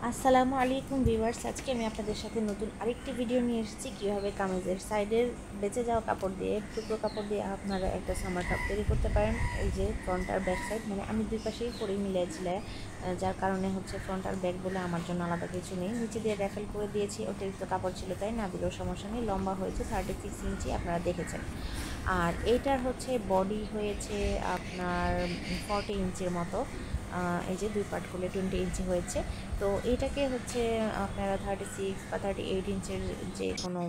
আসসালামু আলাইকুম ভিউয়ার্স, আজকে আমি আপনাদের সাথে নতুন আরেকটি ভিডিও নিয়ে এসেছি কীভাবে কামিজের সাইডের বেঁচে যাওয়া কাপড় দিয়ে, টুকরো কাপড় দিয়ে আপনারা একটা সামার টপ তৈরি করতে পারেন। এই যে ফ্রন্ট আর ব্যাক সাইড, মানে আমি দুই পাশেই করেই মিলিয়েছিলাম, যার কারণে হচ্ছে ফ্রন্ট আর ব্যাক বলে আমার জন্য আলাদা কিছু নেই। নিচে দিয়ে র্যাফেল করে দিয়েছি, অতিরিক্ত কাপড় ছিল তাই না দিলেও সমস্যা নেই। লম্বা হয়েছে 36 ইঞ্চি, আপনারা দেখেছেন। আর এইটার হচ্ছে বডি হয়েছে আপনার 40 ইঞ্চির মতো। এই যে দুই পার্ট করলে 20 ইঞ্চি হয়েছে। তো এটাকে হচ্ছে আপনারা 36 বা 38 ইঞ্চের যে কোনো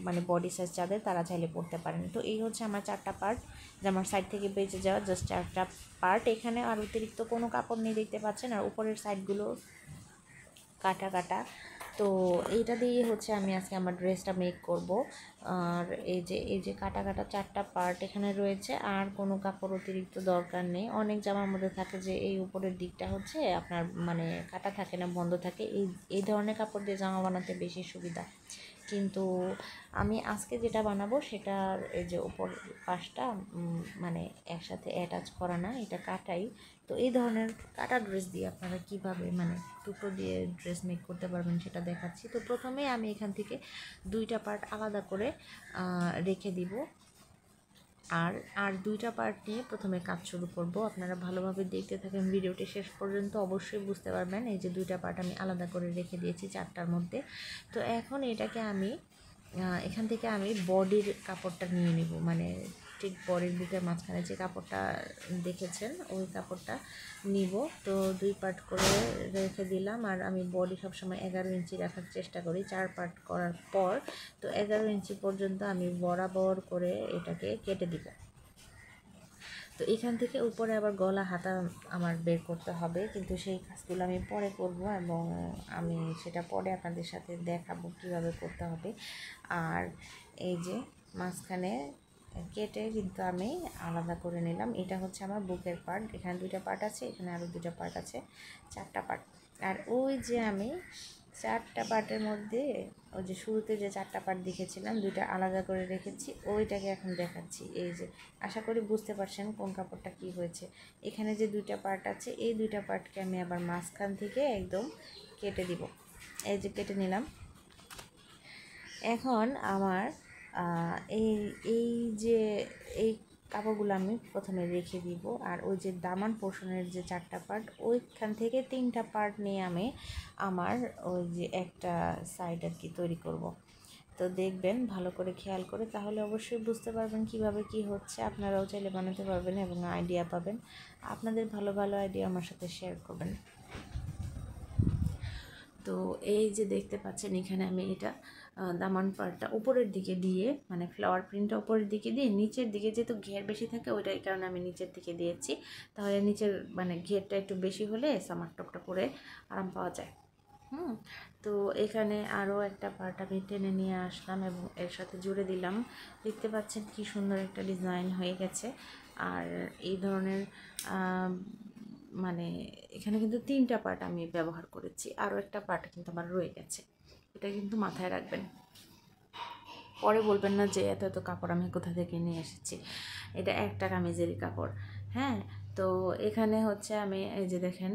মানে বডি সাইজ যাদের তারা চাইলে পড়তে পারেন। তো এই হচ্ছে আমার 4টা পার্ট, যে আমার সাইড থেকে বেঁচে যাওয়া জাস্ট 4টা পার্ট। এখানে আর অতিরিক্ত কোনো কাপড় নেই, দেখতে পাচ্ছেন। আর উপরের সাইডগুলো কাটা কাটা। তো এইটা দিয়ে হচ্ছে আমি আজকে আমার ড্রেসটা মেক করব। আর এই যে কাটা কাটা 4টা পার্ট এখানে রয়েছে, আর কোনো কাপড় অতিরিক্ত দরকার নেই। অনেক জামার মধ্যে থাকে যে এই উপরের দিকটা হচ্ছে আপনার মানে কাটা থাকে না, বন্ধ থাকে। এই ধরনের কাপড় দিয়ে জামা বানাতে বেশি সুবিধা। কিন্তু আমি আজকে যেটা বানাবো সেটার এই যে উপর পাশটা মানে একসাথে অ্যাটাচ করা না, এটা কাটাই। তো এই ধরনের কাটা ড্রেস দিয়ে আপনারা কিভাবে মানে টুকরো দিয়ে ড্রেস মেক করতে পারবেন সেটা দেখাচ্ছি। তো প্রথমে আমি এখান থেকে 2টা পার্ট আলাদা করে রেখে দিব। আর 2টা পার্ট নিয়ে প্রথমে কাজ শুরু করব। আপনারা ভালোভাবে দেখতে থাকেন ভিডিওটি শেষ পর্যন্ত, অবশ্যই বুঝতে পারবেন। এই যে 2টা পার্ট আমি আলাদা করে রেখে দিয়েছি 4টার মধ্যে। তো এখন এটাকে আমি এখান থেকে আমি বডির কাপড়টা নিয়ে নিব, মানে ঠিক বডির বুকের মাঝখানে যে কাপড়টা দেখেছেন ওই কাপড়টা নিব। তো 2 পার্ট করে রেখে দিলাম। আর আমি বডি সবসময় 11 ইঞ্চি রাখার চেষ্টা করি 4 পার্ট করার পর। তো 11 ইঞ্চি পর্যন্ত আমি বরাবর করে এটাকে কেটে দিব। তো এখান থেকে উপরে আবার গলা হাতা আমার বের করতে হবে, কিন্তু সেই কাজগুলো আমি পরে করব এবং আমি সেটা পরে আপনাদের সাথে দেখাবো কীভাবে করতে হবে। আর এই যে মাঝখানে কেটে কিন্তু আমি আলাদা করে নিলাম। এটা হচ্ছে আমার বুকের পার্ট, এখানে 2টা পার্ট আছে, এখানে আরও 2টা পার্ট আছে, 4টা পার্ট। আর ওই যে আমি 4টা পার্টের মধ্যে ওই যে শুরুতে যে 4টা পার্ট দেখেছিলাম 2টা আলাদা করে রেখেছি, ওইটাকে এখন দেখাচ্ছি। এই যে আশা করি বুঝতে পারছেন কোন কাপড়টা কি হয়েছে। এখানে যে 2টা পার্ট আছে এই 2টা পার্টকে আমি আবার মাঝখান থেকে একদম কেটে দিব। এই যে কেটে নিলাম। এখন আমার এই এই যে এই কাপড়গুলো আমি প্রথমে রেখে দিব। আর ওই যে দামান পোর্শনের যে 4টা পার্ট ওইখান থেকে 3টা পার্ট নিয়ে আমি আমার ওই যে একটা সাইড আর কি তৈরি করব। তো দেখবেন ভালো করে খেয়াল করে, তাহলে অবশ্যই বুঝতে পারবেন কিভাবে কি হচ্ছে। আপনারাও চাইলে বানাতে পারবেন এবং আইডিয়া পাবেন। আপনাদের ভালো ভালো আইডিয়া আমার সাথে শেয়ার করবেন। তো এই যে দেখতে পাচ্ছেন এখানে আমি এটা দামান পার্টটা উপরের দিকে দিয়ে, মানে ফ্লাওয়ার প্রিন্টটা উপরের দিকে দিয়ে নিচের দিকে যেহেতু ঘের বেশি থাকে ওইটাই কারণে আমি নিচের দিকে দিয়েছি। তাহলে নিচের মানে ঘেরটা একটু বেশি হলে সামার টপটা পরে আরাম পাওয়া যায়। তো এখানে আরও একটা পার্ট আমি টেনে নিয়ে আসলাম এবং এর সাথে জুড়ে দিলাম। দেখতে পাচ্ছেন কি সুন্দর একটা ডিজাইন হয়ে গেছে। আর এই ধরনের মানে এখানে কিন্তু 3টা পার্ট আমি ব্যবহার করেছি, আরও একটা পার্ট কিন্তু আমার রয়ে গেছে, এটা কিন্তু মাথায় রাখবেন। পরে বলবেন না যে এত এত কাপড় আমি কোথা থেকে নিয়ে এসেছি। এটা একটা কামিজেরই কাপড়। হ্যাঁ, তো এখানে হচ্ছে আমি এই যে দেখেন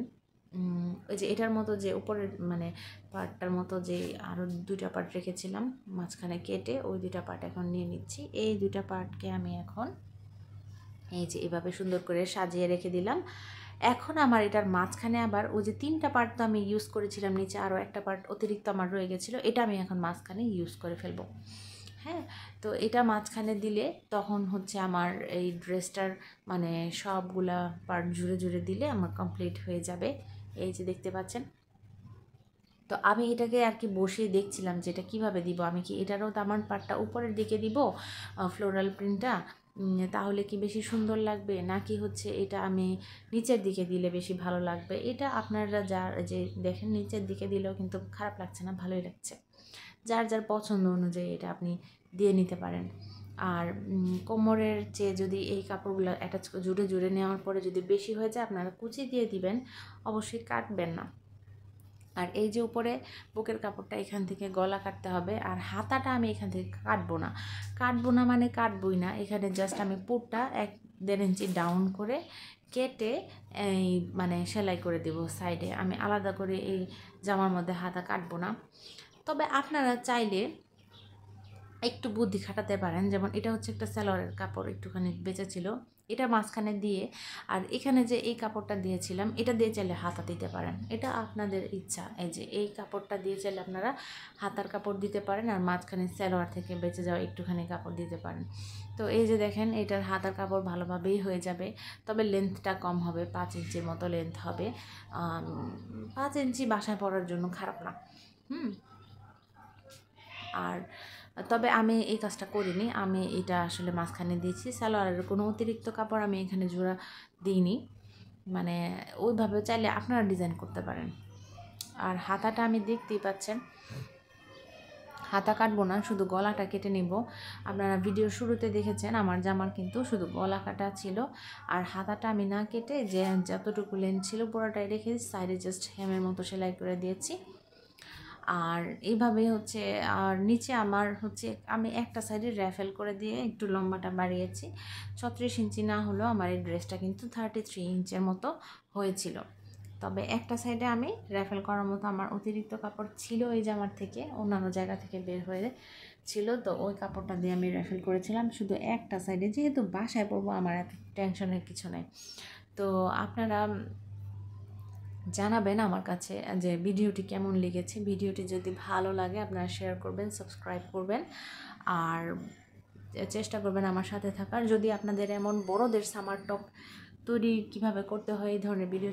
ওই যে এটার মতো যে উপরের মানে পার্টটার মতো যে আরও 2টা পার্ট রেখেছিলাম মাঝখানে কেটে, ওই 2টা পার্ট এখন নিয়ে নিচ্ছি। এই 2টা পার্টকে আমি এখন এই যে এভাবে সুন্দর করে সাজিয়ে রেখে দিলাম। এখন আমার এটার মাঝখানে আবার ওই যে 3টা পার্ট তো আমি ইউজ করেছিলাম, নিচে আরও একটা পার্ট অতিরিক্ত আমার রয়ে গেছিলো, এটা আমি এখন মাঝখানে ইউজ করে ফেলবো। হ্যাঁ, তো এটা মাঝখানে দিলে তখন হচ্ছে আমার এই ড্রেসটার মানে সবগুলা পার্ট জুড়ে জুড়ে দিলে আমার কমপ্লিট হয়ে যাবে। এই যে দেখতে পাচ্ছেন। তো আমি এটাকে আর কি বসিয়ে দেখছিলাম যে এটা কীভাবে দিব। আমি কি এটারও দামান পার্টটা উপরের দিকে দিব ফ্লোরাল প্রিন্টটা, তাহলে কি বেশি সুন্দর লাগবে, নাকি হচ্ছে এটা আমি নিচের দিকে দিলে বেশি ভালো লাগবে। এটা আপনারা যার যে দেখেন নিচের দিকে দিলেও কিন্তু খারাপ লাগছে না, ভালোই লাগছে। যার যার পছন্দ অনুযায়ী এটা আপনি দিয়ে নিতে পারেন। আর কোমরের চেয়ে যদি এই কাপড়গুলো অ্যাটাচ জুড়ে জুড়ে নেওয়ার পরে যদি বেশি হয়ে যায় আপনারা কুচি দিয়ে দিবেন, অবশ্যই কাটবেন না। আর এই যে উপরে বুকের কাপড়টা এখান থেকে গলা কাটতে হবে। আর হাতাটা আমি এখান থেকে কাটবো না মানে কাটবই না, এখানে জাস্ট আমি পুরটা 1-1.5 ইঞ্চি ডাউন করে কেটে এই মানে সেলাই করে দেব সাইডে। আমি আলাদা করে এই জামার মধ্যে হাতা কাটবো না। তবে আপনারা চাইলে একটু বুদ্ধি খাটাতে পারেন। যেমন এটা হচ্ছে একটা সালোয়ারের কাপড় একটুখানি বেঁচে ছিল, এটা মাঝখানে দিয়ে আর এখানে যে এই কাপড়টা দিয়েছিলাম এটা দিয়ে চাইলে হাতা দিতে পারেন, এটা আপনাদের ইচ্ছা। এই যে এই কাপড়টা দিয়ে চাইলে আপনারা হাতার কাপড় দিতে পারেন আর মাঝখানে সালোয়ার থেকে বেঁচে যাওয়া একটুখানি কাপড় দিতে পারেন। তো এই যে দেখেন এটার হাতার কাপড় ভালোভাবেই হয়ে যাবে, তবে লেন্থটা কম হবে, 5 ইঞ্চির মতো লেন্থ হবে। 5 ইঞ্চি বাসায় পরার জন্য খারাপ না। আর তবে আমি এই কাজটা করিনি, আমি এটা আসলে মাঝখানে দিয়েছি। সালোয়ারের কোনো অতিরিক্ত কাপড় আমি এখানে জোড়া দিইনি, মানে ওইভাবে চাইলে আপনারা ডিজাইন করতে পারেন। আর হাতাটা আমি দেখতেই পাচ্ছেন, হাতা কাটবো না, শুধু গলাটা কেটে নিব। আপনারা ভিডিওর শুরুতে দেখেছেন আমার জামার কিন্তু শুধু গলা কাটা ছিল, আর হাতাটা আমি না কেটে যে যতটুকু লেন্থ ছিল পুরোটাই রেখে সাইডে জাস্ট হেমের মতো সেলাই করে দিয়েছি। আর এইভাবেই হচ্ছে, আর নিচে আমার হচ্ছে আমি একটা সাইডে র্যাফেল করে দিয়ে একটু লম্বাটা বাড়িয়েছি। 36 ইঞ্চি না হলেও আমার এই ড্রেসটা কিন্তু 33 ইঞ্চের মতো হয়েছিল। তবে একটা সাইডে আমি র্যাফেল করার মতো আমার অতিরিক্ত কাপড় ছিল এই জামার থেকে, অন্যান্য জায়গা থেকে বের হয়ে ছিল, তো ওই কাপড়টা দিয়ে আমি র্যাফেল করেছিলাম শুধু একটা সাইডে। যেহেতু বাসায় পরবো আমার এত টেনশনের কিছু নেই। তো আপনারা জানাবেন আমার কাছে যে ভিডিওটি কেমন লেগেছে। ভিডিওটি যদি ভালো লাগে আপনারা শেয়ার করবেন, সাবস্ক্রাইব করবেন, আর চেষ্টা করবেন আমার সাথে থাকার। যদি আপনাদের এমন বড়দের সামার টপ তৈরি কীভাবে করতে হয় এই ধরনের ভিডিও